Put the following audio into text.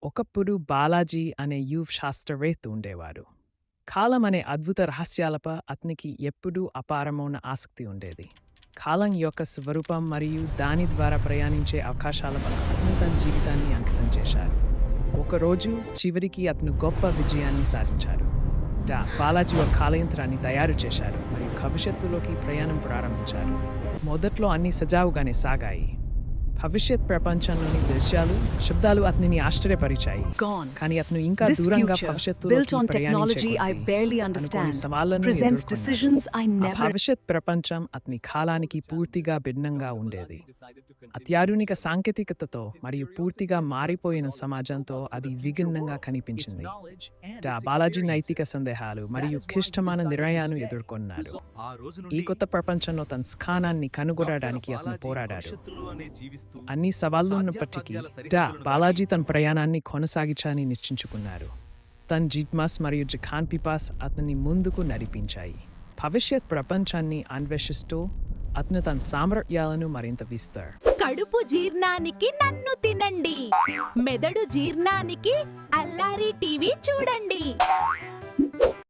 ఒకప్పుడు బాలాజీ అనే యువ శాస్త్రవేత్త ఉండేవాడు. కాలం అనే అద్భుత రహస్యాలపై అతనికి ఎప్పుడూ అపారమైన ఆసక్తి ఉండేది. కాలం యొక్క స్వరూపం మరియు దాని ద్వారా ప్రయాణించే అవకాశాలపై అతను తన జీవితాన్ని అంకితం చేశారు. ఒకరోజు చివరికి అతను గొప్ప విజయాన్ని సాధించారు. బాలాజీ ఒక కాలయంత్రాన్ని తయారు చేశారు మరియు భవిష్యత్తులోకి ప్రయాణం ప్రారంభించారు. మొదట్లో అన్ని సజావుగానే సాగాయి. భవిష్యత్ ప్రపంచంలోని దృశ్యాలు, శబ్దాలు అతనిని ఆశ్చర్యపరిచాయి. కానీ అతను ఇంకా This దూరంగా future, భవిష్యత్తులోకి built on technology I ప్రయాణించే barely కొద్దీ understand, అనుకోని సవాళ్లను presents ఎదుర్కొన్నాడు. decisions I ఆ never. భవిష్యత్ ప్రపంచం అతని కాలానికి పూర్తిగా భిన్నంగా ఉండేది. అత్యాధునిక సాంకేతికతతో మరియు పూర్తిగా మారిపోయిన సమాజంతో అది విభిన్నంగా కనిపించింది. బాలాజీ నైతిక సందేహాలు మరియు క్లిష్టమైన నిర్ణయాలను ఎదుర్కొన్నాడు. ఈ కొత్త ప్రపంచంలో తన స్థానాన్ని కనుగొనడానికి అతను పోరాడాడు. అన్ని సవాళ్లున్నప్పటికీ బాలాజీ తన ప్రయాణాన్ని కొనసాగించాలని నిశ్చయించుకున్నారు. తన జిజ్ఞాస మరియు జిఖాన్ పిపాస్ అతన్ని ముందుకు నడిపించాయి. భవిష్యత్ ప్రపంచాన్ని అన్వేషిస్తూ అతను తన సామర్థ్యాలను మరింత విస్తారు. కడుపు జీర్ణానికి నన్ను తినండి, మెదడు జీర్ణానికి అల్లారి టీవీ చూడండి.